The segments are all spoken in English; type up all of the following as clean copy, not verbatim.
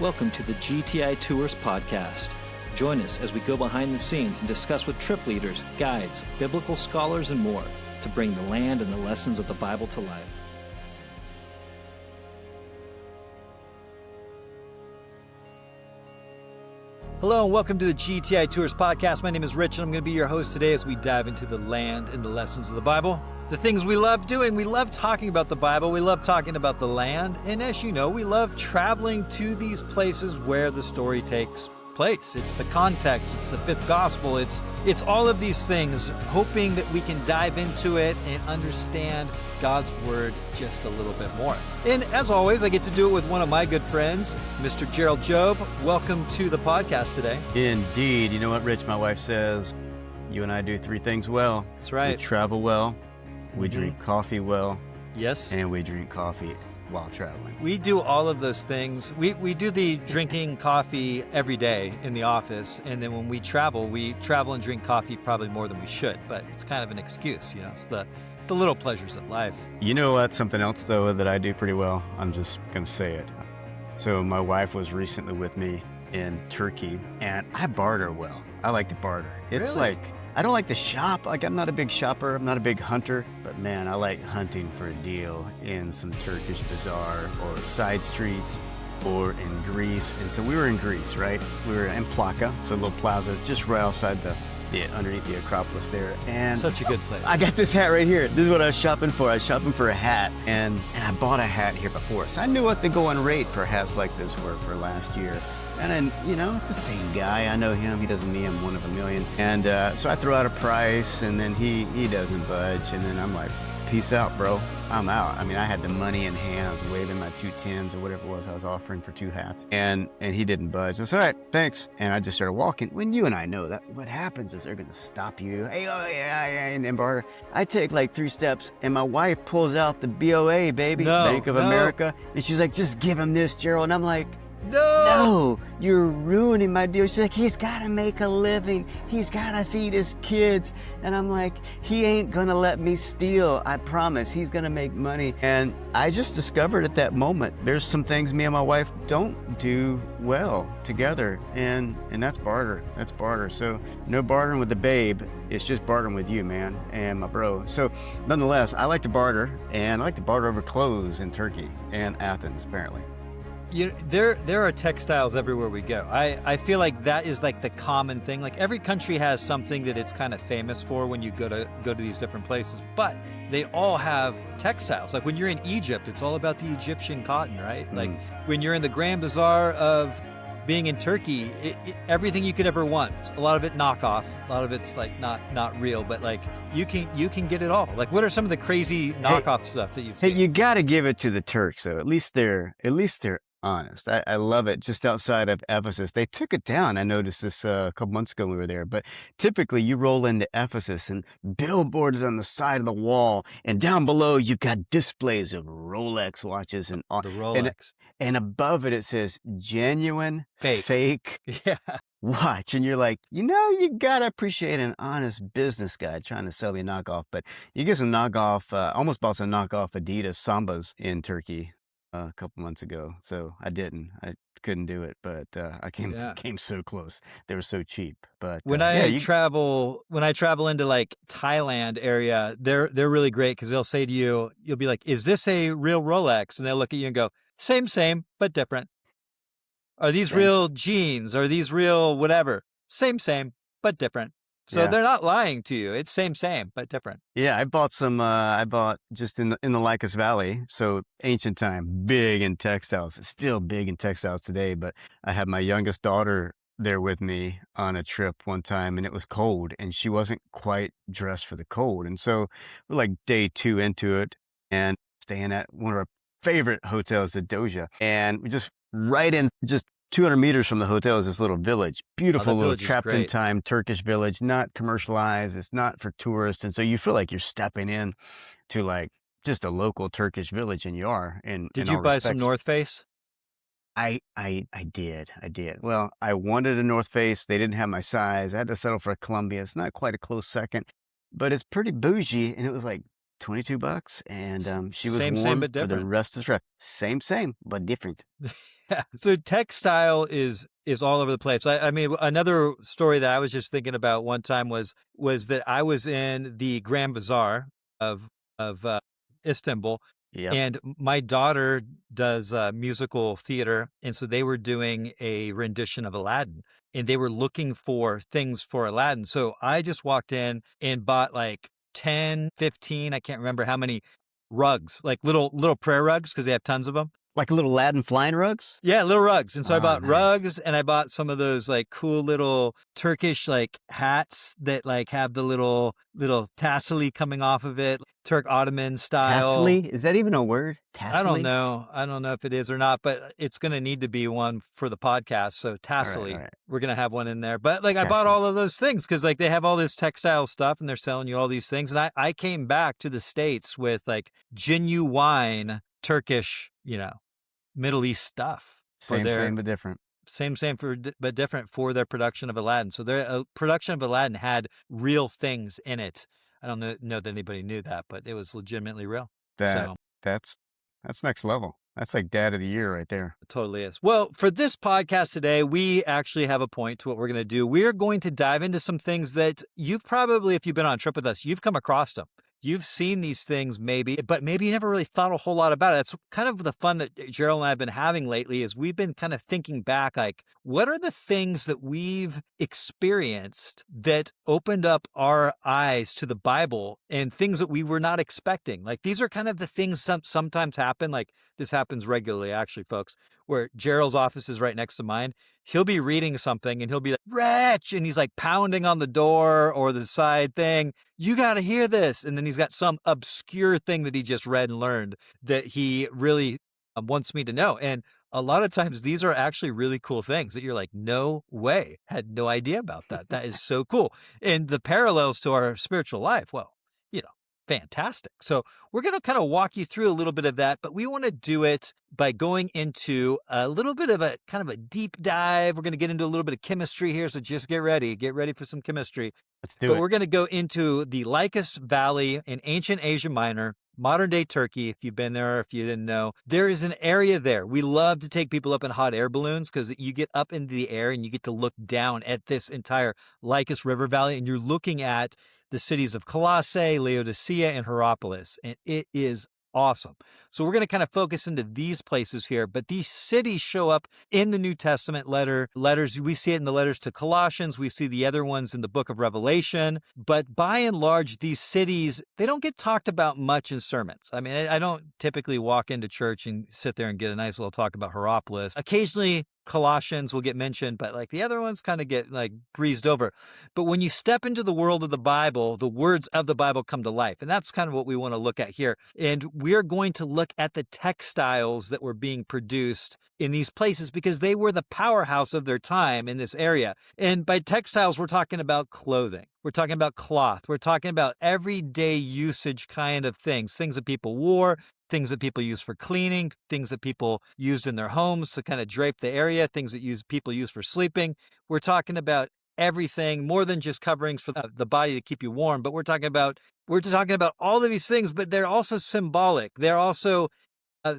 Welcome to the GTI Tours Podcast. Join us as we go behind the scenes and discuss with trip leaders, guides, biblical scholars, and more to bring the land and the lessons of the Bible to life. Hello and welcome to the GTI Tours Podcast. My name is Rich and I'm going to be your host today as we dive into the land and the lessons of the Bible. The things we love doing, we love talking about the Bible, we love talking about the land, and as you know, we love traveling to these places where the story takes place. It's the context, it's the fifth gospel, it's all of these things, hoping that we can dive into it and understand God's Word just a little bit more. And as always, I get to do it with one of my good friends, Mr. Gerald Job. Welcome to the podcast today. Indeed. You know what, Rich? My wife says, you and I do three things well. That's right. We travel well, we drink coffee well, yes, and we drink coffee while traveling. We do all of those things. We do the drinking coffee every day in the office, and then when we travel and drink coffee probably more than we should, but it's kind of an excuse, you know, it's the little pleasures of life. You know what? Something else, though, that I do pretty well. I'm just going to say it. So my wife was recently with me in Turkey, and I barter well. I like to barter. It's Really? like, I don't like to shop. Like, I'm not a big shopper. I'm not a big hunter. But, man, I like hunting for a deal in some Turkish bazaar or side streets or in Greece. And so we were in Greece, right? We were in Plaka, so a little plaza just right outside underneath the Acropolis there. And Such a good place. I got this hat right here. This is what I was shopping for. I was shopping for a hat, and I bought a hat here before. So I knew what the going rate for hats like this were for last year. And then, you know, it's the same guy. I know him. He doesn't me. I'm one of a million. And so I throw out a price, and then he doesn't budge. And then I'm like, peace out, bro. I'm out. I mean, I had the money in hand. I was waving my 2 10s or whatever it was I was offering for 2 hats. And he didn't budge. I said, all right, thanks. And I just started walking. When you and I know that what happens is they're going to stop you. Hey, oh, yeah, and then barter. I take like 3 steps, and my wife pulls out the BOA, baby, Bank of America. And she's like, just give him this, Gerald. And I'm like, no, you're ruining my deal. She's like, he's got to make a living. He's got to feed his kids. And I'm like, he ain't going to let me steal. I promise. He's going to make money. And I just discovered at that moment, there's some things me and my wife don't do well together. And that's barter. That's barter. So no bartering with the babe. It's just bartering with you, man, and my bro. So nonetheless, I like to barter, and I like to barter over clothes in Turkey and Athens, apparently. There are textiles everywhere we go. I feel like that is like the common thing. Like every country has something that it's kind of famous for when you go to these different places, but they all have textiles. Like when you're in Egypt, it's all about the Egyptian cotton, right? Like when you're in the Grand Bazaar of being in Turkey, everything you could ever want. A lot of it knockoff. A lot of it's like not real, but like you can get it all. Like what are some of the crazy knockoff stuff that you've seen? Hey, you got to give it to the Turks, though. At least they're honest. I love it. Just outside of Ephesus, they took it down. I noticed this a couple months ago when we were there. But typically, you roll into Ephesus and billboards on the side of the wall, and down below you got displays of Rolex watches and The Rolex. and above it says genuine, fake Yeah. watch. And you're like, you know, you gotta appreciate an honest business guy trying to sell me a knockoff. But you get some knockoff. Almost bought some knockoff Adidas Sambas in Turkey a couple months ago. So I couldn't do it, but I came so close. They were so cheap. But When I travel into like Thailand area, they're really great because they'll say to you, you'll be like, "Is this a real Rolex?" And they'll look at you and go, "Same, but different." Are these real jeans? Are these real whatever? Same, but different. So they're not lying to you. It's same, but different. Yeah, I bought some. I bought just in the Lycus Valley. So ancient time, big in textiles. It's still big in textiles today. But I had my youngest daughter there with me on a trip one time, and it was cold, and she wasn't quite dressed for the cold. And so we're like day 2 into it, and staying at one of our favorite hotels, the Doja, and we just right in just 200 meters from the hotel is this little village, beautiful little trapped in time Turkish village, not commercialized. It's not for tourists. And so you feel like you're stepping in to like just a local Turkish village, and you are. Did you buy some North Face? I did. Well, I wanted a North Face. They didn't have my size. I had to settle for a Columbia. It's not quite a close second, but it's pretty bougie. And it was like $22, and she was Same, warm but for the different. rest of the trip. Same, but different. Yeah. So textile is all over the place. I mean, another story that I was just thinking about one time was that I was in the Grand Bazaar of Istanbul, Yep. and my daughter does musical theater, and so they were doing a rendition of Aladdin, and they were looking for things for Aladdin. So I just walked in and bought like 10, 15, I can't remember how many rugs, like little prayer rugs, because they have tons of them. Like little Aladdin flying rugs? Yeah, little rugs. And so I Oh, bought nice. rugs, and I bought some of those like cool little Turkish like hats that like have the little tassel coming off of it, Turk Ottoman style. Tassely? Is that even a word? I don't Tassely? know. I don't know if it is or not, but it's going to need to be one for the podcast. So tassel, All right. we're going to have one in there. But like I bought Tassel. all of those things because like they have all this textile stuff and they're selling you all these things. And I came back to the States with like genuine Turkish, Middle East stuff for Same, but different. same but different for their production of Aladdin. So their production of Aladdin had real things in it. I don't know that anybody knew that, but it was legitimately real. So That's next level. That's like Dad of the Year right there. it totally is. Well, for this podcast today, we actually have a point to what we're going to do. We are going to dive into some things that you've probably, if you've been on a trip with us, you've come across them. You've seen these things maybe, but maybe you never really thought a whole lot about it. That's kind of the fun that Gerald and I have been having lately is we've been kind of thinking back, like, what are the things that we've experienced that opened up our eyes to the Bible and things that we were not expecting? Like, these are kind of the things sometimes happen. Like, this happens regularly, actually, folks, where Gerald's office is right next to mine. He'll be reading something and he'll be like, Wretch! And he's like pounding on the door or the side thing. You got to hear this. And then he's got some obscure thing that he just read and learned that he really wants me to know. And a lot of times these are actually really cool things that you're like, no way, had no idea about that. That is so cool. And the parallels to our spiritual life, well, fantastic. So we're going to kind of walk you through a little bit of that, but we want to do it by going into a little bit of a kind of a deep dive. We're going to get into a little bit of chemistry here. So just get ready for some chemistry. Let's do But it. we're going to go into the Lycus Valley in ancient Asia Minor, modern day Turkey. If you've been there, or if you didn't know, there is an area there. We love to take people up in hot air balloons because you get up into the air and you get to look down at this entire Lycus River Valley, and you're looking at the cities of Colossae, Laodicea, and Hierapolis, and it is awesome. So we're going to kind of focus into these places here, but these cities show up in the New Testament letters. We see it in the letters to Colossians. We see the other ones in the book of Revelation, but by and large, these cities, they don't get talked about much in sermons. I mean, I don't typically walk into church and sit there and get a nice little talk about Hierapolis. Occasionally, Colossians will get mentioned, but like the other ones kind of get like breezed over. But when you step into the world of the Bible, the words of the Bible come to life. And that's kind of what we want to look at here. And we're going to look at the textiles that were being produced in these places because they were the powerhouse of their time in this area. And by textiles, we're talking about clothing. We're talking about cloth. We're talking about everyday usage kind of things that people wore, things that people use for cleaning, things that people used in their homes to kind of drape the area, things that people use for sleeping. We're talking about everything more than just coverings for the body to keep you warm, but we're talking about all of these things, but they're also symbolic. They're also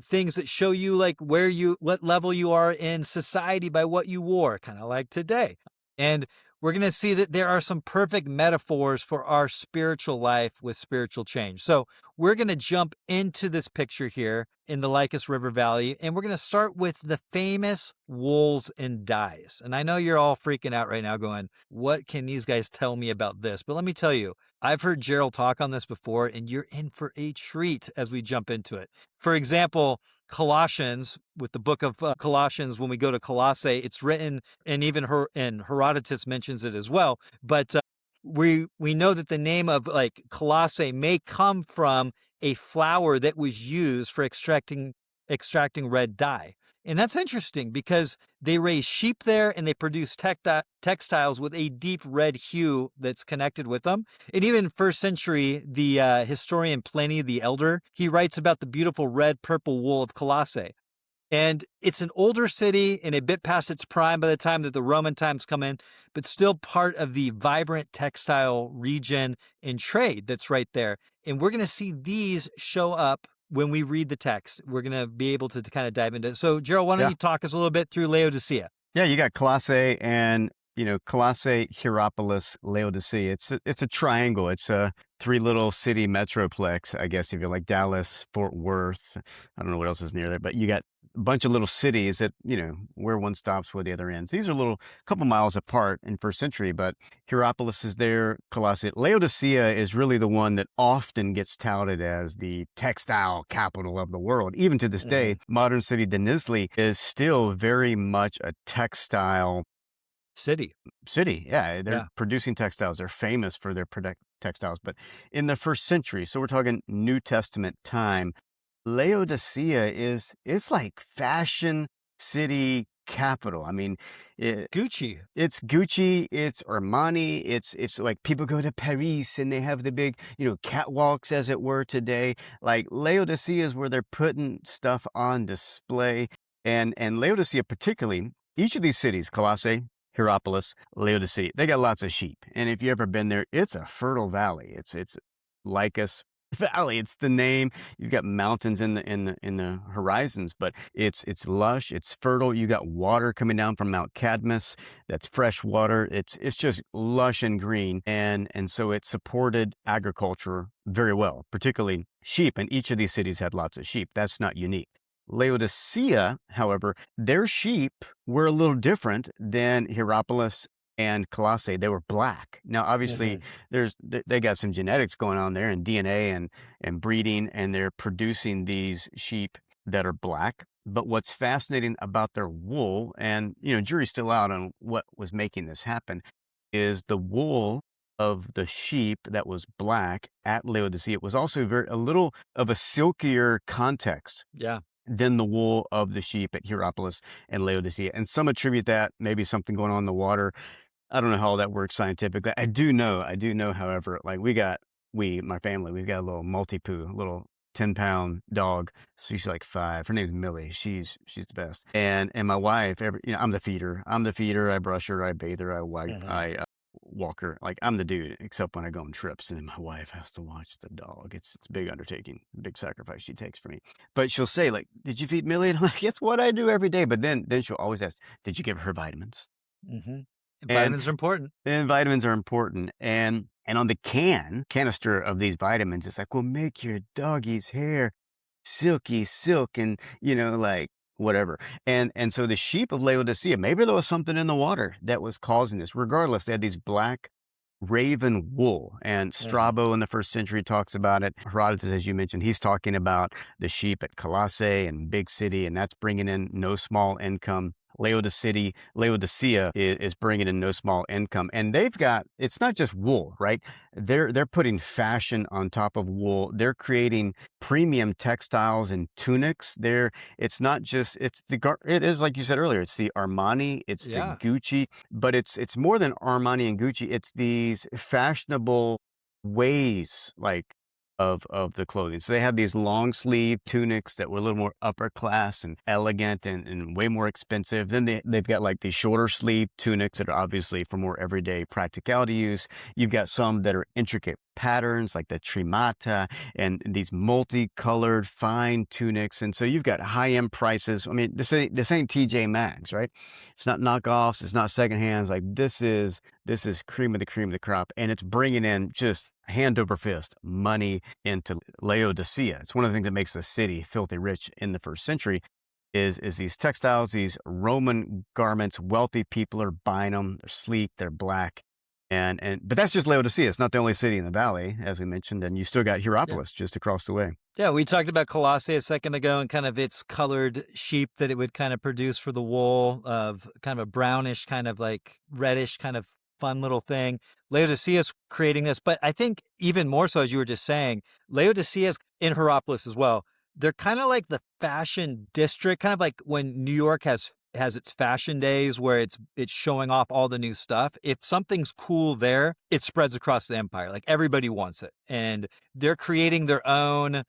things that show you like what level you are in society by what you wore, kind of like today. And we're going to see that there are some perfect metaphors for our spiritual life with spiritual change. So we're going to jump into this picture here in the Lycus River Valley, and we're going to start with the famous wools and dyes. And I know you're all freaking out right now going, what can these guys tell me about this? But let me tell you, I've heard Gerald talk on this before, and you're in for a treat as we jump into it. For example, Colossians, with the book of Colossians, when we go to Colossae, it's written, and even Herodotus mentions it as well. But we know that the name of like Colossae may come from a flour that was used for extracting red dye. And that's interesting because they raise sheep there and they produce textiles with a deep red hue that's connected with them. And even first century, the historian Pliny the Elder, he writes about the beautiful red-purple wool of Colossae. And it's an older city and a bit past its prime by the time that the Roman times come in, but still part of the vibrant textile region and trade that's right there. And we're going to see these show up when we read the text. We're going to be able to kind of dive into it. So, Gerald, why don't you talk us a little bit through Laodicea? Yeah, you got Colossae and, Colossae, Hierapolis, Laodicea. It's a triangle. It's a three little city metroplex, I guess, if you're like Dallas, Fort Worth. I don't know what else is near there, but you got a bunch of little cities that, where one stops, where the other ends. These are a couple miles apart in first century, but Hierapolis is there, Colossae. Laodicea is really the one that often gets touted as the textile capital of the world. Even to this day, modern city Denizli is still very much a textile city. Yeah, they're producing textiles. They're famous for their textiles. But in the first century, so we're talking New Testament time, Laodicea is like fashion city capital. I mean, Gucci. It's Gucci, it's Armani, it's like people go to Paris and they have the big, catwalks, as it were, today. Like Laodicea is where they're putting stuff on display. And Laodicea particularly, each of these cities, Colossae, Hierapolis, Laodicea, they got lots of sheep. And if you've ever been there, it's a fertile valley. It's Lycus Valley. It's the name. You've got mountains in the horizons, but it's lush. It's fertile. You got water coming down from Mount Cadmus. That's fresh water. It's just lush and green, and so it supported agriculture very well, particularly sheep. And each of these cities had lots of sheep. That's not unique. Laodicea, however, their sheep were a little different than Hierapolis and Colossae. They were black. Now, obviously, they got some genetics going on there, and DNA and breeding, and they're producing these sheep that are black. But what's fascinating about their wool, and jury's still out on what was making this happen, is the wool of the sheep that was black at Laodicea. It was also a little of a silkier context. Yeah. Than the wool of the sheep at Hierapolis and Laodicea. And some attribute that maybe something going on in the water. I don't know how all that works scientifically. I do know, however, like my family, we've got a little Maltipoo, a little 10-pound dog. So she's like 5. Her name's Millie. She's the best. And my wife, I'm the feeder. I brush her, I bathe her, I wipe, I walk her. Like, I'm the dude, except when I go on trips, and then my wife has to watch the dog. It's a big undertaking, big sacrifice she takes for me. But she'll say, like, "Did you feed Millie?" And I'm like, "That's what I do every day." But then she'll always ask, "Did you give her vitamins?" Vitamins are important. And vitamins are important. And on the canister of these vitamins, it's like, "Well, make your doggy's hair silky silk," and like whatever. And so the sheep of Laodicea, maybe there was something in the water that was causing this. Regardless, they had these black raven wool, and Strabo in the first century talks about it. Herodotus, as you mentioned, he's talking about the sheep at Colossae and big city, and that's bringing in no small income. Laodicea is bringing in no small income, and it's not just wool, right? They're putting fashion on top of wool. They're creating premium textiles and tunics. It's not just, it is like you said earlier, it's the Armani, it's the Gucci, but it's more than Armani and Gucci. It's these fashionable ways, like, of the clothing. So they have these long sleeve tunics that were a little more upper class and elegant and way more expensive. Then they've got like these shorter sleeve tunics that are obviously for more everyday practicality use. You've got some that are intricate patterns like the trimata and these multicolored fine tunics. And so you've got high-end prices. I mean, this ain't TJ Maxx, right? It's not knockoffs. It's not secondhands. Like, this is cream of the crop. And it's bringing in just hand over fist money into Laodicea. It's one of the things that makes the city filthy rich in the first century is these textiles, these Roman garments. Wealthy people are buying them. They're sleek, they're black. But that's just Laodicea. It's not the only city in the valley, as we mentioned, and you still got Hierapolis just across the way. Yeah, we talked about Colossae a second ago and kind of its colored sheep that it would kind of produce for the wool, of kind of a brownish, kind of like reddish, kind of fun little thing. Laodicea is creating this, but I think even more so, as you were just saying, Laodicea is in Hierapolis as well. They're kind of like the fashion district, kind of like when New York has its fashion days where it's showing off all the new stuff. If something's cool there, it spreads across the empire. Like, everybody wants it. And they're creating their own,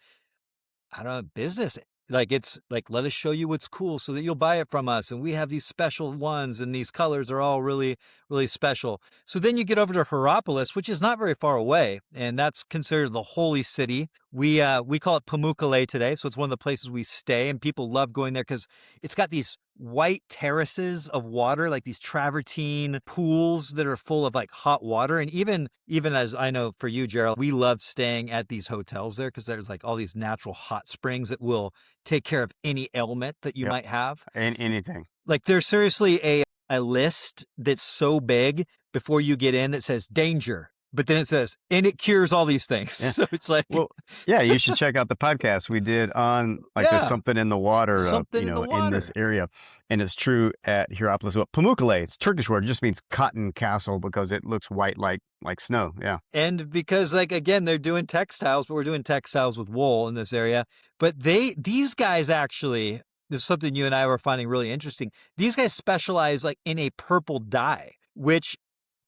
I don't know, business Like, it's like, let us show you what's cool so that you'll buy it from us. And we have these special ones, and these colors are all really, really special. So then you get over to Hierapolis, which is not very far away, and that's considered the holy city. We call it Pamukkale today, so it's one of the places we stay, and people love going there because it's got these white terraces of water, like these travertine pools that are full of like hot water. And even as I know for you, Gerald, we love staying at these hotels there because there's like all these natural hot springs that will take care of any ailment that you Yep. might have. And anything. Like, there's seriously a list that's so big before you get in that says danger, but then it says, and it cures all these things. Yeah. So it's like, Well, yeah, you should check out the podcast we did on like there's Yeah. something in the water, Something in the in this water. area. And it's true at Hierapolis. Well, Pamukkale, it's a Turkish word, it just means cotton castle because it looks white like snow. Yeah. And because, like, again, they're doing textiles, but we're doing textiles with wool in this area. But these guys actually, this is something you and I were finding really interesting. These guys specialize like in a purple dye, which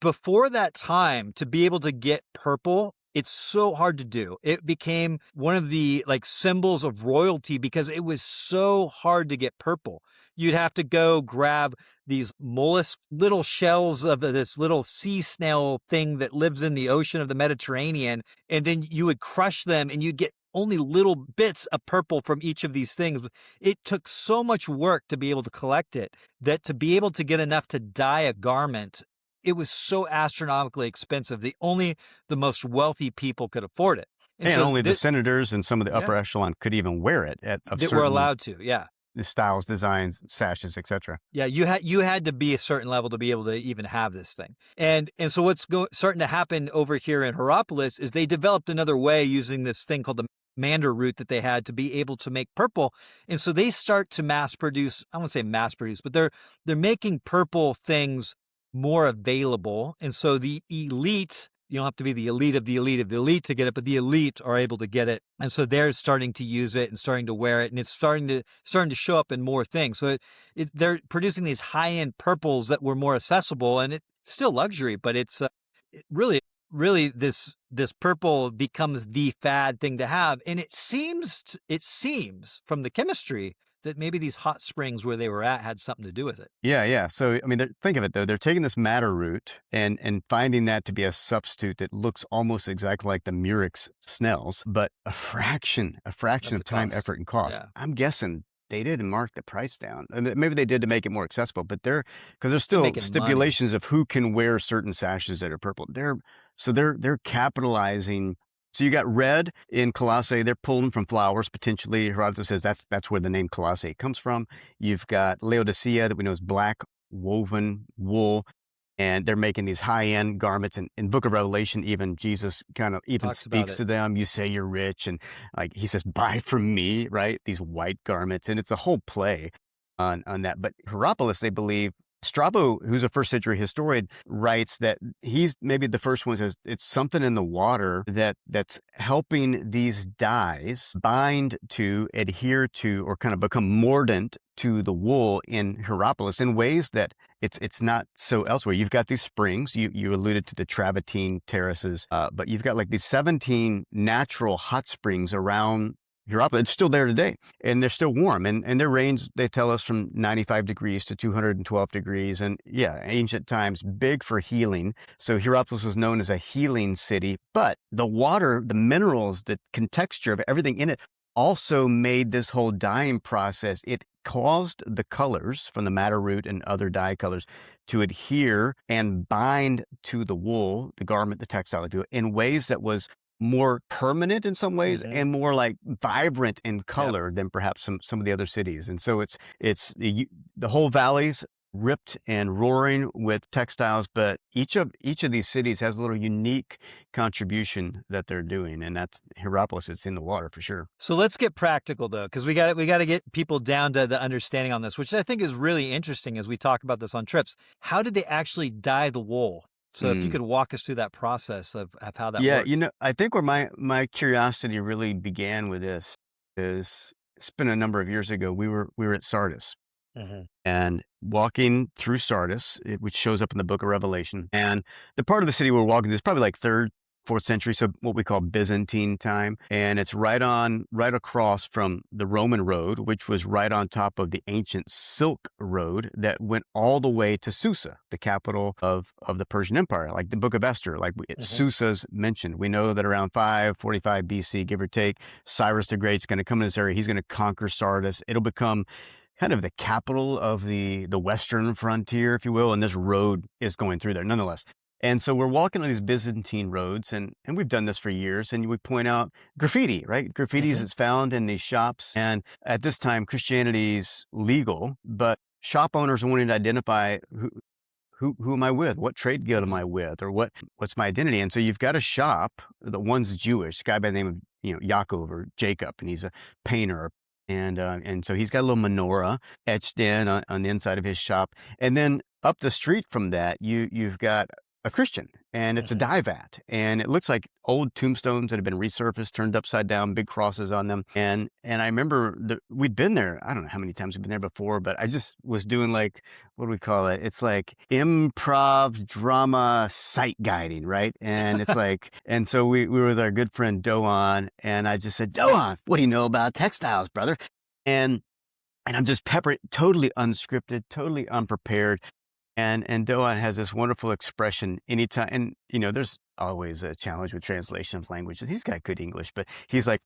before that time, to be able to get purple, it's so hard to do. It became one of the like symbols of royalty because it was so hard to get purple. You'd have to go grab these mollusk little shells of this little sea snail thing that lives in the ocean of the Mediterranean, and then you would crush them and you'd get only little bits of purple from each of these things. It took so much work to be able to collect it that to be able to get enough to dye a garment, it was so astronomically expensive. The most wealthy people could afford it. And so only the this, senators and some of the upper echelon could even wear it of that were certain allowed to, yeah. styles, designs, sashes, etc. Yeah, you had to be a certain level to be able to even have this thing. And so what's starting to happen over here in Hierapolis is they developed another way using this thing called the mandar root that they had to be able to make purple. And so they start to mass produce, I won't say mass produce, but they're making purple things more available. And so the elite, you don't have to be the elite of the elite of the elite to get it, but the elite are able to get it. And so they're starting to use it and starting to wear it, and it's starting to show up in more things. So they're producing these high-end purples that were more accessible, and it's still luxury, but it's really this purple becomes the fad thing to have. And it seems from the chemistry that maybe these hot springs where they were at had something to do with it. Yeah. So, I mean, think of it though. They're taking this madder root and finding that to be a substitute that looks almost exactly like the Murex snails, but a fraction of time, cost. effort, and cost. Yeah. I'm guessing they didn't mark the price down. I mean, maybe they did to make it more accessible, but because there's still making stipulations of who can wear certain sashes that are purple. They're capitalizing. So you got red in Colossae. They're pulling from flowers potentially. Herodotus says that's where the name Colossae comes from. You've got Laodicea that we know is black woven wool, and they're making these high-end garments. And in Book of Revelation, even Jesus kind of even Talks about speaks it. to them. You say you're rich, and like he says, buy from me, right? These white garments, and it's a whole play on that. But Hierapolis, they believe. Strabo, who's a first century historian, writes that he's maybe the first one says it's something in the water that's helping these dyes bind to, adhere to, or kind of become mordant to the wool in Hierapolis in ways that it's not so elsewhere. You've got these springs. You alluded to the travertine terraces, but you've got like these 17 natural hot springs around Hierapolis. It's still there today, and they're still warm, and their range, they tell us, from 95 degrees to 212 degrees. And yeah, ancient times, big for healing. So Hierapolis was known as a healing city, but the water, the minerals, the contexture of everything in it also made this whole dyeing process. It caused the colors from the madder root and other dye colors to adhere and bind to the wool, the garment, the textile, if you will, in ways that was more permanent in some ways and more like vibrant in color than perhaps some of the other cities. And so it's the whole valley's ripped and roaring with textiles, but each of these cities has a little unique contribution that they're doing, and that's Hierapolis. It's in the water for sure. So let's get practical though, because we got to get people down to the understanding on this, which I think is really interesting as we talk about this on trips. How did they actually dye the wool? So if you could walk us through that process of how that works. Yeah, I think where my curiosity really began with this is it's been a number of years ago. We were at Sardis and walking through Sardis, which shows up in the Book of Revelation. And the part of the city we're walking through is probably like third 4th century, so what we call Byzantine time. And it's right across from the Roman road, which was right on top of the ancient Silk Road that went all the way to Susa, the capital of the Persian Empire, like the Book of Esther, Susa's mentioned. We know that around 545 BC, give or take, Cyrus the Great's going to come in this area. He's going to conquer Sardis. It'll become kind of the capital of the western frontier, if you will, and this road is going through there nonetheless. And so we're walking on these Byzantine roads, and we've done this for years, and we point out graffiti, right? Graffiti is found in these shops, and at this time, Christianity's legal, but shop owners are wanting to identify who am I with? What trade guild am I with? Or what's my identity? And so you've got a shop, the one's Jewish, a guy by the name of, Yaakov or Jacob, and he's a painter. And so he's got a little menorah etched in on the inside of his shop. And then up the street from that, you've got a Christian, and it's a dye vat, and it looks like old tombstones that have been resurfaced, turned upside down, big crosses on them. And I remember we'd been there. I don't know how many times we've been there before, but I just was doing like, what do we call it? It's like improv drama sight guiding, right? And it's like, and so we were with our good friend Doan, and I just said, Doan, what do you know about textiles, brother? And I'm just peppering, totally unscripted, totally unprepared. And Doan has this wonderful expression anytime, and there's always a challenge with translation of languages. He's got good English, but he's like,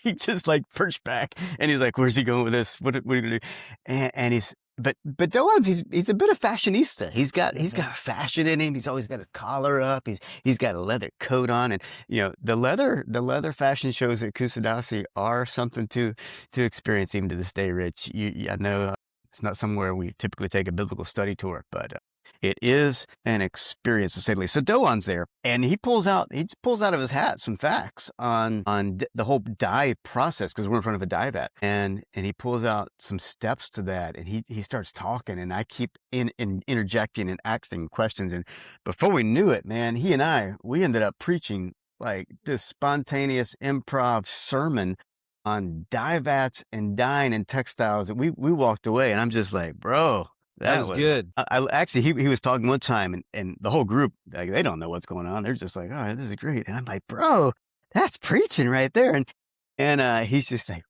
he just like perched back, and he's like, "Where's he going with this? What are you gonna do?" And but Doan's he's a bit of fashionista. He's got fashion in him. He's always got a collar up. He's got a leather coat on, and the leather fashion shows at Kusadasi are something to experience even to this day. Rich, I know. It's not somewhere we typically take a biblical study tour, but it is an experience to say the least. So Doan's there, and he pulls out of his hat some facts on the whole dye process, because we're in front of a dye vat, and he pulls out some steps to that, and he starts talking, and I keep interjecting and asking questions, and before we knew it, man, he and we ended up preaching like this spontaneous improv sermon on dye vats and dyeing and textiles, and we walked away, and I'm just like, bro, that was good. I actually, he was talking one time, and the whole group, like, they don't know what's going on. They're just like, oh, this is great. And I'm like, bro, that's preaching right there. And he's just like,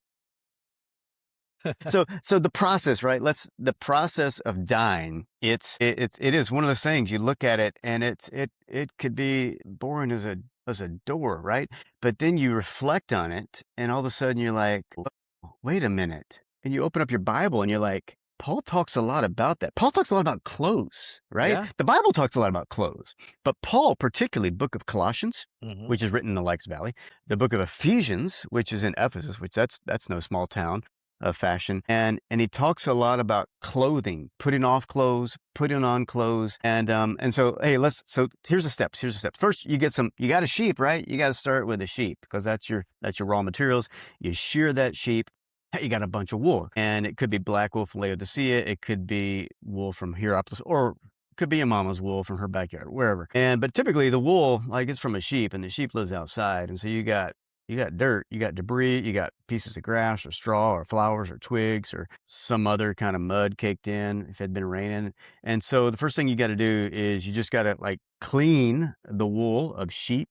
so the process, right? The process of dyeing. It is one of those things. You look at it, and it could be boring as a door, right? But then you reflect on it, and all of a sudden you're like, wait a minute. And you open up your Bible, and you're like, Paul talks a lot about that. Paul talks a lot about clothes, right? Yeah. The Bible talks a lot about clothes. But Paul, particularly book of Colossians, which is written in the Lycus Valley, the book of Ephesians, which is in Ephesus, which that's no small town of fashion. And he talks a lot about clothing, putting off clothes, putting on clothes. And so, hey, so here's the steps. First, you got a sheep, right? You got to start with a sheep, because that's your raw materials. You shear that sheep. You got a bunch of wool, and it could be black wool from Laodicea. It could be wool from Hierapolis, or it could be a mama's wool from her backyard, wherever. But typically the wool, like, it's from a sheep, and the sheep lives outside. And so you got dirt, you got debris, you got pieces of grass or straw or flowers or twigs or some other kind of mud caked in if it had been raining. And so the first thing you got to do is you just got to, like, clean the wool of sheep,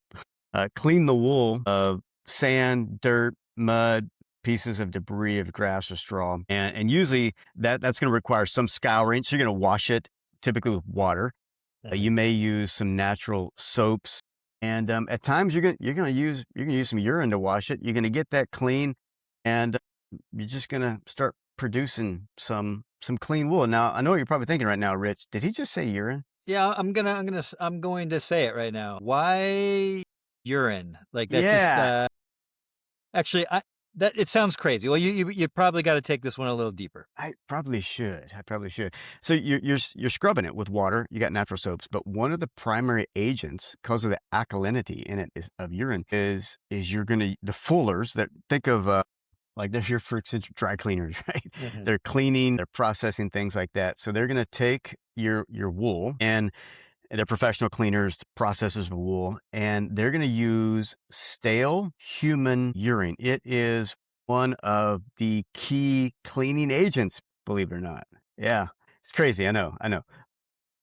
clean the wool of sand, dirt, mud, pieces of debris of grass or straw. And usually that's going to require some scouring. So you're going to wash it typically with water. You may use some natural soaps. And at times you're going to use some urine to wash it. You're going to get that clean, and you're just going to start producing some clean wool. Now, I know what you're probably thinking right now, Rich. Did he just say urine? Yeah, I'm going to say it right now. Why urine? Like that? Yeah. Just actually, it sounds crazy. Well, you probably got to take this one a little deeper. I probably should. So you're scrubbing it with water. You got natural soaps, but one of the primary agents, because of the alkalinity in it of urine, is the fullers that, think of like, they're here for dry cleaners, right? They're cleaning, they're processing things like that. So they're going to take your wool, and they're professional cleaners, processors of wool, and they're going to use stale human urine. It is one of the key cleaning agents, believe it or not. Yeah, it's crazy. I know.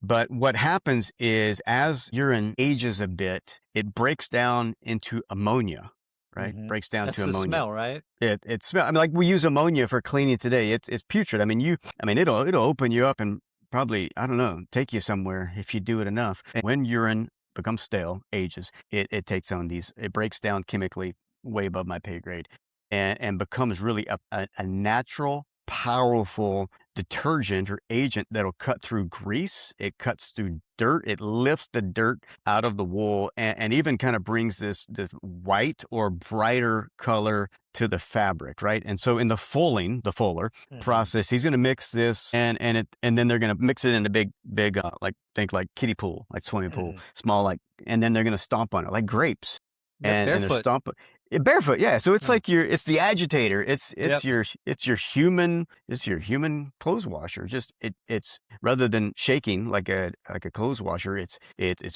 But what happens is as urine ages a bit, it breaks down into ammonia, right? Breaks down That's to the ammonia. smell, right? It smells. I mean, like we use ammonia for cleaning today. It's putrid. I mean, it'll open you up and probably, I don't know, take you somewhere if you do it enough. And when urine becomes stale, ages, it takes on these. It breaks down chemically way above my pay grade, and becomes really a natural, powerful detergent or agent that'll cut through grease. It cuts through dirt. It lifts the dirt out of the wool, and even kind of brings this white or brighter color to the fabric, right? And so in the fuller process, he's going to mix this, and then they're going to mix it in a big like think like kiddie pool, like swimming pool, small like, and then they're going to stomp on it like grapes, and they're stomping. Barefoot, yeah. So it's like it's the agitator. It's your human clothes washer. Just it's rather than shaking like a clothes washer, it's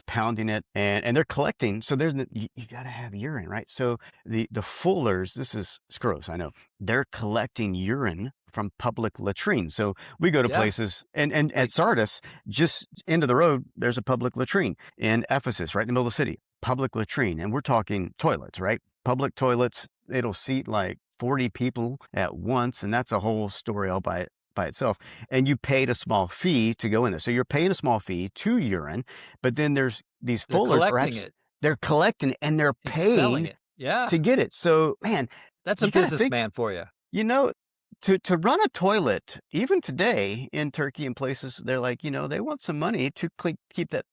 pounding it, and they're collecting. So you got to have urine, right? So the fullers, this is gross, I know. They're collecting urine from public latrines. So we go to places, and at Sardis, just into the road, there's a public latrine. In Ephesus, right in the middle of the city, public latrine, and we're talking toilets, right? Public toilets, it'll seat like 40 people at once, and that's a whole story all by itself. And you paid a small fee to go in there. So you're paying a small fee to urine, but then there's these fullers. They're collecting and they're paying to get it. So, man, that's a businessman for you. You know, to run a toilet, even today in Turkey and places, they're like, they want some money to keep that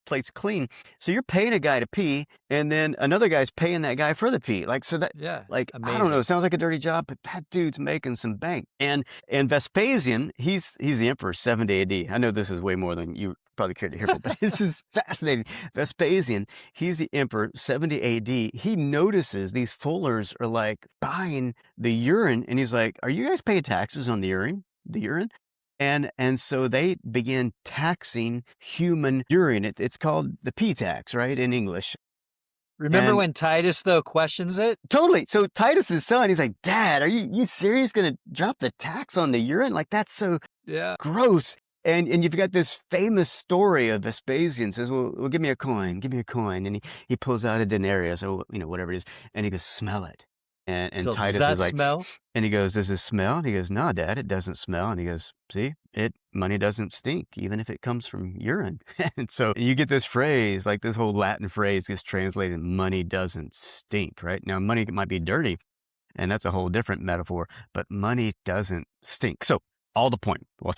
plate's clean. So you're paying a guy to pee, and then another guy's paying that guy for the pee. Like, so that, like, amazing. I don't know, it sounds like a dirty job, but that dude's making some bank. And Vespasian, he's the emperor, 70 AD. I know this is way more than you probably care to hear, but this is fascinating. Vespasian, he's the emperor, 70 AD. He notices these fullers are like buying the urine, and he's like, are you guys paying taxes on the urine? And so they began taxing human urine. It's called the pee tax, right, in English. Remember when Titus, though, questions it? Totally. So Titus's son, he's like, Dad, are you serious going to drop the tax on the urine? Like, that's so gross. And you've got this famous story of Vespasian says, well, give me a coin. And he pulls out a denarius or, whatever it is. And he goes, smell it. And so Titus is like, smell? And he goes, does it smell? And he goes, no, Dad, it doesn't smell. And he goes, see, money doesn't stink, even if it comes from urine. And so you get this phrase, like this whole Latin phrase gets translated, money doesn't stink, right? Now, money might be dirty, and that's a whole different metaphor, but money doesn't stink. So what's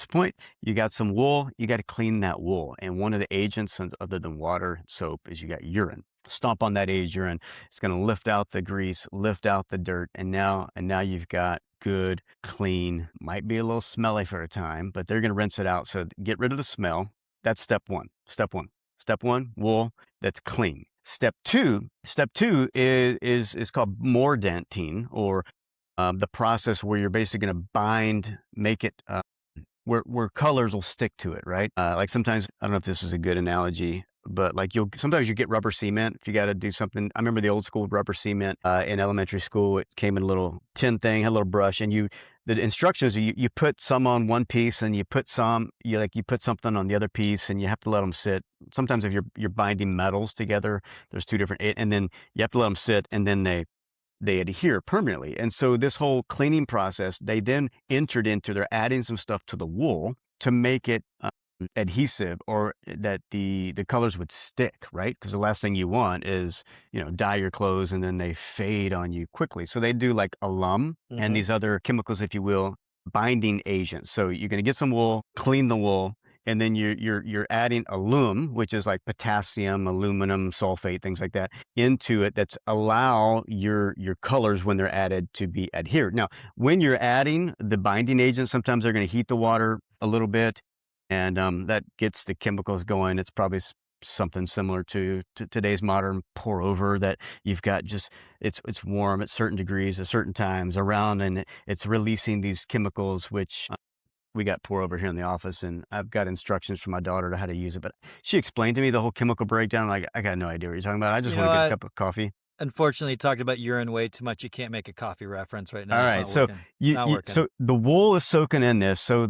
the point? You got some wool, you got to clean that wool. And one of the agents other than water, soap, is you got urine. Stomp on that aged urine. It's going to lift out the grease, lift out the dirt. And now you've got good, clean, might be a little smelly for a time, but they're going to rinse it out. So get rid of the smell. That's step one, wool that's clean. Step two is called mordanting, or the process where you're basically going to bind, make it, where colors will stick to it, right? Like sometimes, I don't know if this is a good analogy, but like sometimes you get rubber cement if you got to do something. I remember the old school rubber cement in elementary school. It came in a little tin thing, had a little brush, and the instructions, you put some on one piece and you put something on the other piece, and you have to let them sit. Sometimes if you're binding metals together, there's two different, and then you have to let them sit, and then they adhere permanently. And so this whole cleaning process, they then they're adding some stuff to the wool to make it adhesive, or that the colors would stick, right? Because the last thing you want is, dye your clothes and then they fade on you quickly. So they do like alum and these other chemicals, if you will, binding agents. So you're going to get some wool, clean the wool, and then you're adding alum, which is like potassium, aluminum, sulfate, things like that, into it. That's allow your colors, when they're added, to be adhered. Now, when you're adding the binding agent, sometimes they're going to heat the water a little bit, and that gets the chemicals going. It's probably something similar to today's modern pour over, that you've got just it's warm at certain degrees at certain times around, and it's releasing these chemicals, which we got pour over here in the office, and I've got instructions from my daughter to how to use it. But she explained to me the whole chemical breakdown. Like, I got no idea what you're talking about. I just want to get a cup of coffee. Unfortunately, you talked about urine way too much. You can't make a coffee reference right now. All right, so so the wool is soaking in this, so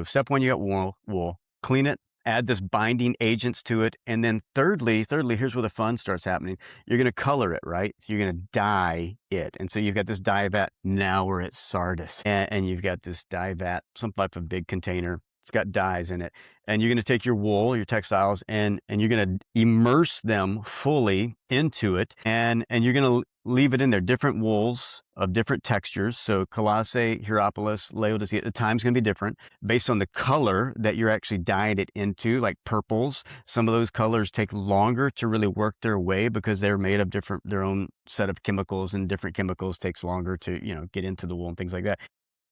step one, you got wool, clean it, add this binding agents to it. And then thirdly, here's where the fun starts happening. You're going to color it, right? So you're going to dye it. And so you've got this dye vat. Now we're at Sardis. And you've got this dye vat, some type of big container. It's got dyes in it. And you're going to take your wool, your textiles, and you're going to immerse them fully into it. And you're going to leave it in there. Different wools of different textures. So Colossae, Hierapolis, Laodicea, the time's going to be different based on the color that you're actually dyeing it into, like purples. Some of those colors take longer to really work their way because they're made of their own set of chemicals, and different chemicals takes longer to, get into the wool and things like that.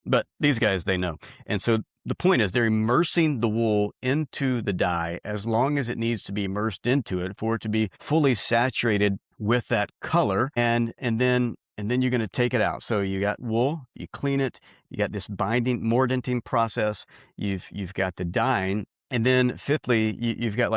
But these guys, they know. And so the point is they're immersing the wool into the dye as long as it needs to be immersed into it for it to be fully saturated with that color. And then you're going to take it out. So you got wool, you clean it, you got this binding, mordanting process, you've got the dyeing. And then fifthly, you've got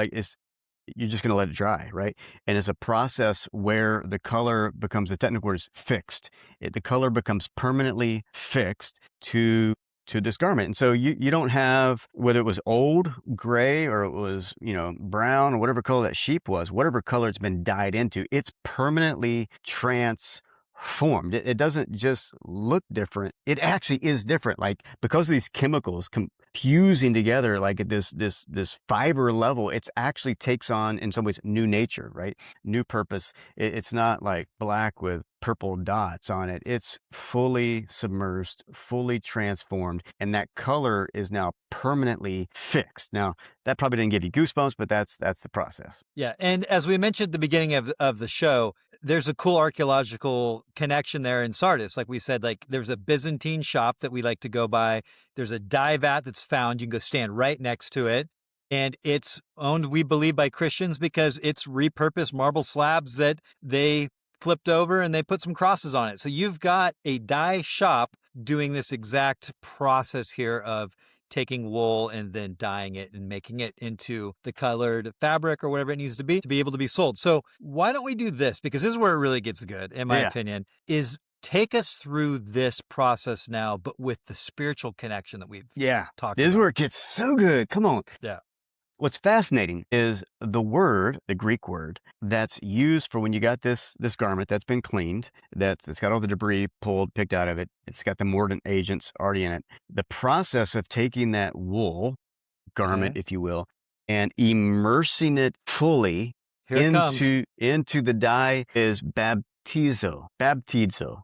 you're just going to let it dry, right? And it's a process where the color becomes, the technical word is fixed. The color becomes permanently fixed to this garment. And so you don't have, whether it was old, gray, or it was, brown, or whatever color that sheep was, whatever color it's been dyed into, it's permanently transformed. It doesn't just look different. It actually is different. Like, because of these chemicals fusing together, like at this fiber level, it actually takes on, in some ways, new nature, right? New purpose. It's not like black with purple dots on it. It's fully submersed, fully transformed, and that color is now permanently fixed. Now, that probably didn't give you goosebumps, but that's the process. Yeah, and as we mentioned at the beginning of the show, there's a cool archaeological connection there in Sardis. Like we said, there's a Byzantine shop that we like to go by. There's a dye vat that's found. You can go stand right next to it. And it's owned, we believe, by Christians because it's repurposed marble slabs that they flipped over and they put some crosses on it. So you've got a dye shop doing this exact process here of taking wool and then dyeing it and making it into the colored fabric or whatever it needs to be able to be sold. So why don't we do this? Because this is where it really gets good, in my opinion, is take us through this process now, but with the spiritual connection that we've talked about. This is where it gets so good. Come on. Yeah. What's fascinating is the Greek word that's used for when you got this garment that's been cleaned, it's got all the debris picked out of it. It's got the mordant agents already in it. The process of taking that wool garment, if you will, and immersing it fully into the dye is baptizo,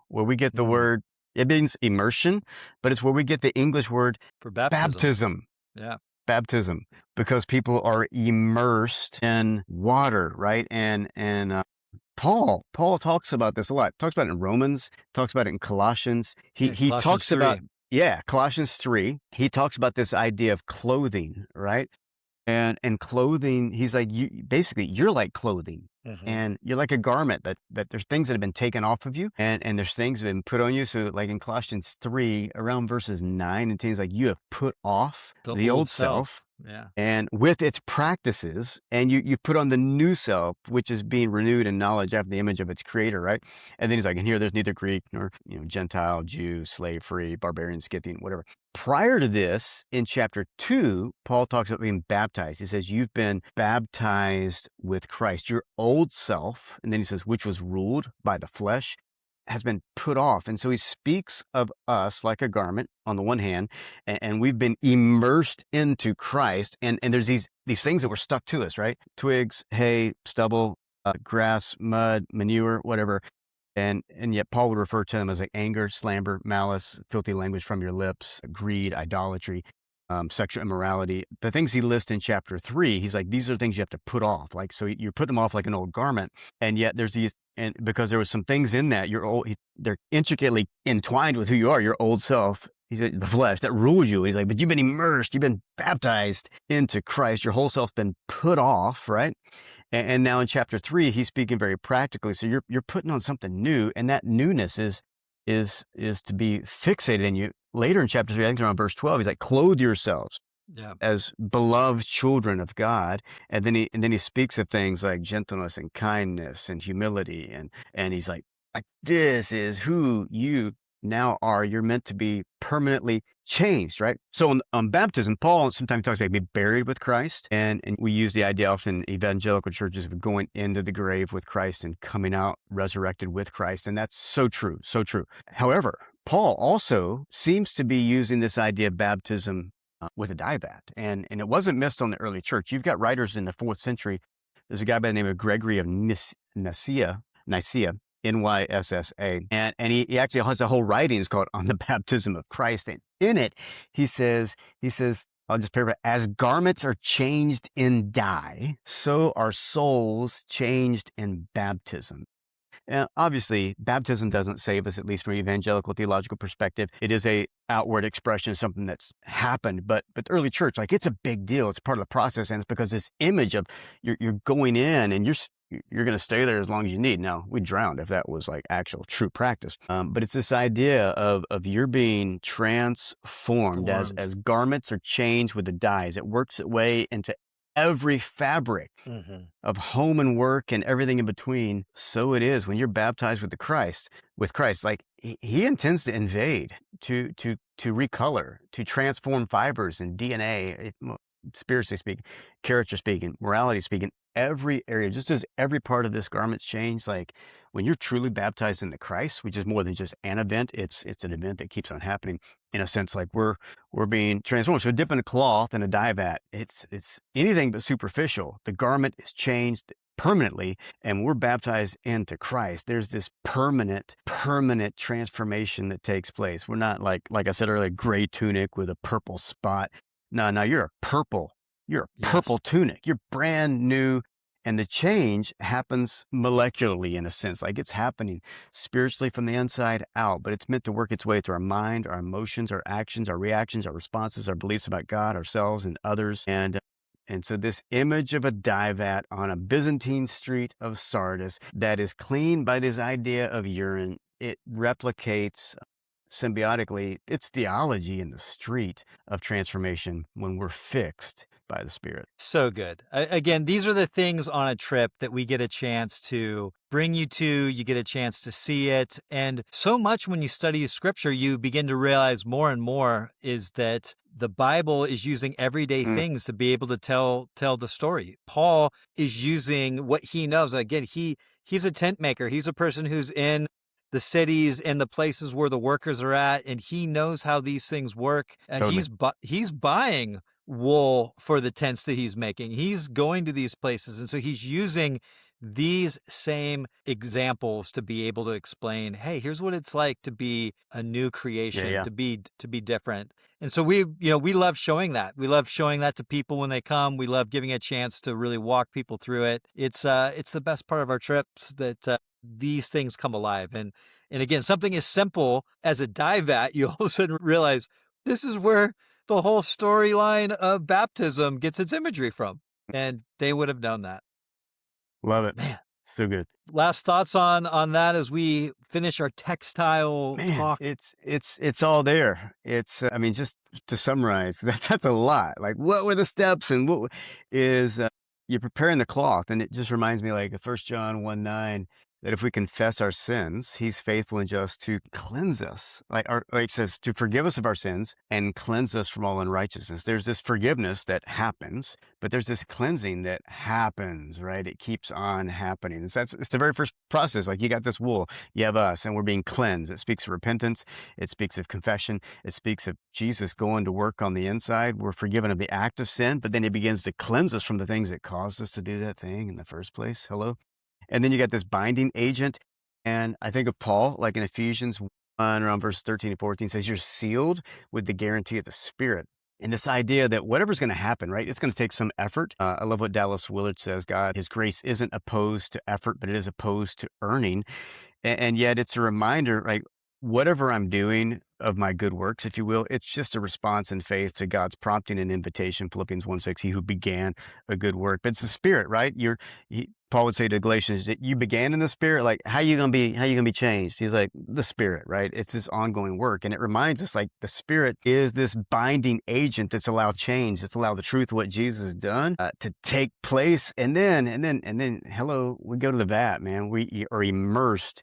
where we get the word, it means immersion, but it's where we get the English word for baptism. Yeah. Baptism, because people are immersed in water, right? And Paul talks about this a lot. Talks about it in Romans, talks about it in Colossians. He talks about Colossians 3. He talks about this idea of clothing, right? And clothing, he's like, you're like clothing. Mm-hmm. And you're like a garment that there's things that have been taken off of you and there's things that have been put on you. So like in Colossians 3, around verses 9 and 10, it's like you have put off the old self. Yeah. And with its practices, and you put on the new self, which is being renewed in knowledge after the image of its creator, right? And then he's like, and here there's neither Greek nor Gentile, Jew, slave free, barbarian, Scythian, whatever. Prior to this, in chapter 2, Paul talks about being baptized. He says, you've been baptized with Christ. Your old self, and then he says, which was ruled by the flesh, has been put off. And so he speaks of us like a garment on the one hand, and we've been immersed into Christ. And there's these things that were stuck to us, right? Twigs, hay, stubble, grass, mud, manure, whatever. And yet Paul would refer to them as like anger, slander, malice, filthy language from your lips, greed, idolatry, sexual immorality. The things he lists in chapter 3, he's like, these are things you have to put off. Like, so you're putting them off like an old garment. And yet there's these, and because there was some things in that, they're intricately entwined with who you are, your old self. He said, the flesh that rules you. He's like, but you've been immersed, you've been baptized into Christ. Your whole self's been put off, right? And now in chapter 3, he's speaking very practically. So you're putting on something new, and that newness is to be fixated in you. Later in chapter 3, I think around verse 12, he's like, clothe yourselves as beloved children of God. And then he speaks of things like gentleness and kindness and humility. And he's like, this is who you now are, you're meant to be permanently changed, right? So on baptism, Paul sometimes talks about being buried with Christ. And we use the idea often in evangelical churches of going into the grave with Christ and coming out resurrected with Christ. And that's so true, so true. However, Paul also seems to be using this idea of baptism with a dye vat. And it wasn't missed on the early church. You've got writers in the 4th century. There's a guy by the name of Gregory of Nyssa, Nyssa, and he actually has a whole writing. It's called On the Baptism of Christ. And in it, he says, I'll just paraphrase, as garments are changed in dye, so are souls changed in baptism. And obviously, baptism doesn't save us, at least from an evangelical theological perspective. It is a outward expression of something that's happened. But the early church, like, it's a big deal. It's part of the process. And it's because this image of you're going in and you're going to stay there as long as you need. Now, we'd drown if that was like actual true practice. But it's this idea of you're being transformed as garments are changed with the dyes. It works its way into every fabric of home and work and everything in between. So it is when you're baptized with Christ, like he intends to invade, to recolor, to transform fibers and DNA, spiritually speaking, character speaking, morality speaking, every area, just as every part of this garment's changed. Like when you're truly baptized into Christ, which is more than just an event, it's an event that keeps on happening. In a sense, like we're being transformed. So dipping a cloth in a dye vat, it's anything but superficial. The garment is changed permanently, and we're baptized into Christ. There's this permanent transformation that takes place. We're not like I said earlier, gray tunic with a purple spot. No, you're a purple tunic. You're brand new. And the change happens molecularly, in a sense, like it's happening spiritually from the inside out, but it's meant to work its way through our mind, our emotions, our actions, our reactions, our responses, our beliefs about God, ourselves, and others. And so this image of a dye vat on a Byzantine street of Sardis that is cleaned by this idea of urine, it replicates symbiotically its theology in the street of transformation when we're fixed by the Spirit. So good. Again, these are the things on a trip that we get a chance to bring you to. You get a chance to see it. And so much when you study Scripture, you begin to realize more and more is that the Bible is using everyday things to be able to tell the story. Paul is using what he knows. Again, he's a tent maker. He's a person who's in the cities and the places where the workers are at, and he knows how these things work. And Totally. he's buying wool for the tents that he's making. He's going to these places. And so he's using these same examples to be able to explain, hey, here's what it's like to be a new creation, to be different. And so we love showing that. We love showing that to people when they come. We love giving a chance to really walk people through it. It's the best part of our trips that these things come alive. And again, something as simple as a dye vat, you all of a sudden realize this is where the whole storyline of baptism gets its imagery from. And they would have known that. Love it. Man. So good. Last thoughts on that as we finish our textile talk? It's all there. It's, just to summarize, that's a lot. Like, what were the steps and what is, you're preparing the cloth. And it just reminds me like 1 John 1:9, that if we confess our sins, he's faithful and just to cleanse us. Like it says, to forgive us of our sins and cleanse us from all unrighteousness. There's this forgiveness that happens, but there's this cleansing that happens, right? It keeps on happening. It's the very first process. Like you got this wool, you have us, and we're being cleansed. It speaks of repentance. It speaks of confession. It speaks of Jesus going to work on the inside. We're forgiven of the act of sin, but then he begins to cleanse us from the things that caused us to do that thing in the first place. Hello? And then you got this binding agent. And I think of Paul, like in Ephesians 1, around verse 13 and 14, says, you're sealed with the guarantee of the Spirit. And this idea that whatever's going to happen, right, it's going to take some effort. I love what Dallas Willard says, his grace isn't opposed to effort, but it is opposed to earning. And yet it's a reminder, like, whatever I'm doing of my good works, if you will, it's just a response in faith to God's prompting and invitation. Philippians 1:6, he who began a good work. But it's the Spirit, right? Paul would say to Galatians that you began in the Spirit. Like, how you gonna be changed? He's like, the Spirit, right? It's this ongoing work. And it reminds us, like, the Spirit is this binding agent that's allowed change, that's allowed the truth of what Jesus has done to take place. And then, hello, we go to the vat, man. We are immersed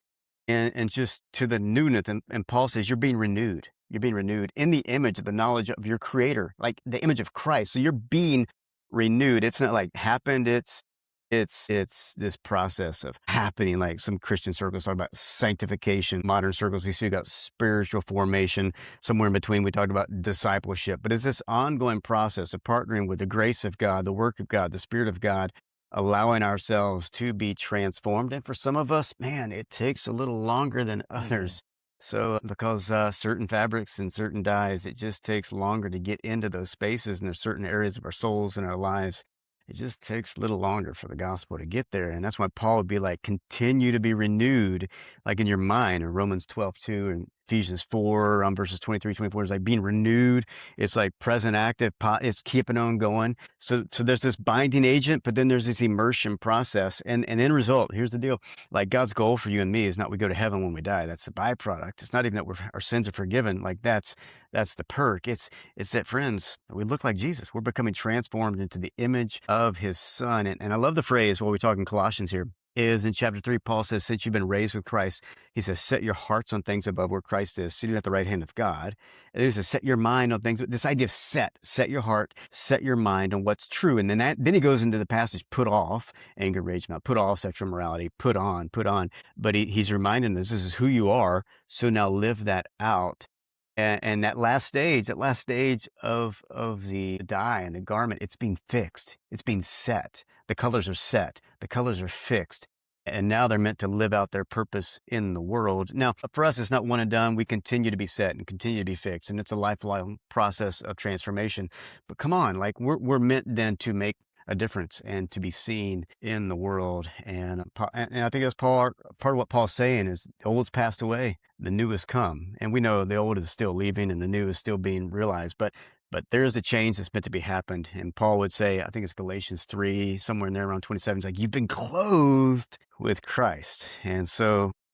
and just to the newness. And Paul says, you're being renewed. You're being renewed in the image of the knowledge of your creator, like the image of Christ. So you're being renewed. It's not like happened. It's this process of happening. Like some Christian circles talk about sanctification. Modern circles, we speak about spiritual formation. Somewhere in between, we talk about discipleship. But it's this ongoing process of partnering with the grace of God, the work of God, the Spirit of God, allowing ourselves to be transformed. And for some of us, man, it takes a little longer than others. So because certain fabrics and certain dyes, it just takes longer to get into those spaces. And there's certain areas of our souls and our lives. It just takes a little longer for the gospel to get there. And that's why Paul would be like, continue to be renewed, like in your mind, in Romans 12:2 and Ephesians 4, verses 23, 24, is like being renewed. It's like present active, it's keeping on going. So there's this binding agent, but then there's this immersion process. And end result, here's the deal. Like God's goal for you and me is not we go to heaven when we die. That's the byproduct. It's not even that our sins are forgiven. Like that's the perk. It's that, friends, we look like Jesus. We're becoming transformed into the image of his son. And I love the phrase, while we talk in Colossians here, is in chapter 3, Paul says, since you've been raised with Christ, he says, set your hearts on things above where Christ is, sitting at the right hand of God. And he says, set your mind on things, this idea of set your heart, set your mind on what's true. And then he goes into the passage, put off anger, rage, mouth, put off sexual immorality, put on. But he's reminding us, this is who you are. So now live that out. And that last stage of the dye and the garment, it's being fixed. It's being set. The colors are set. The colors are fixed. And now they're meant to live out their purpose in the world. Now, for us, it's not one and done. We continue to be set and continue to be fixed. And it's a lifelong process of transformation. But come on, like we're meant then to make a difference and to be seen in the world. And I think that's part of what Paul's saying is the old's passed away, the new has come. And we know the old is still leaving and the new is still being realized. But there is a change that's meant to be happened. And Paul would say, I think it's Galatians 3, somewhere in there around 27, it's like, you've been clothed with Christ. And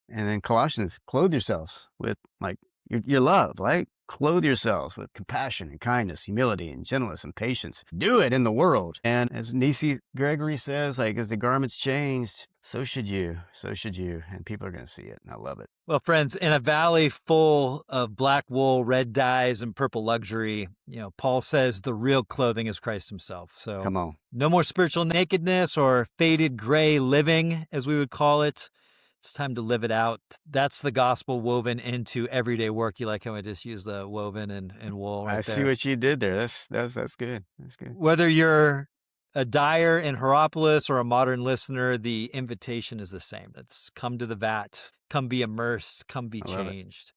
then Colossians, clothe yourselves with like your love, like clothe yourselves with compassion and kindness, humility and gentleness and patience. Do it in the world. And as Nisi Gregory says, like as the garments changed, so should you. And people are going to see it. And I love it. Well, friends, in a valley full of black wool, red dyes, and purple luxury, Paul says the real clothing is Christ himself. So come on. No more spiritual nakedness or faded gray living, as we would call it. It's time to live it out. That's the gospel woven into everyday work. You like how I just used the woven and wool right there? I see what you did there. That's good. That's good. Whether you're a dyer in Hierapolis or a modern listener, the invitation is the same. It's come to the vat, come be immersed, come be changed.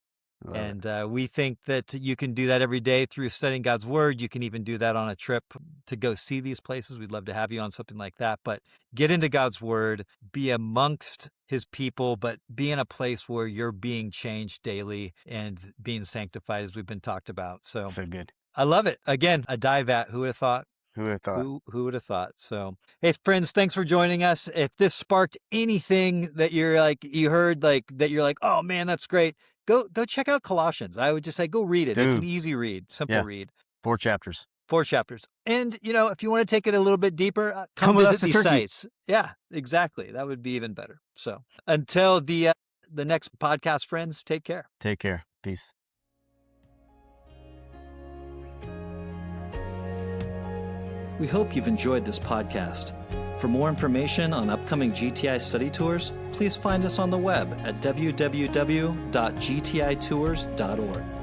And we think that you can do that every day through studying God's word. You can even do that on a trip to go see these places. We'd love to have you on something like that. But get into God's word, be amongst his people, but be in a place where you're being changed daily and being sanctified, as we've been talked about. So good. I love it. Again, a dye vat. Who would have thought? Who would have thought? Who would have thought? So, hey, friends, thanks for joining us. If this sparked anything that you heard, that you're like, oh man, that's great. Go check out Colossians. I would just say, go read it. Dude. It's an easy read, simple read. 4 chapters. 4 chapters. And, if you want to take it a little bit deeper, come visit these sites. Yeah, exactly. That would be even better. So until the next podcast, friends, take care. Take care. Peace. We hope you've enjoyed this podcast. For more information on upcoming GTI study tours, please find us on the web at www.gtitours.org.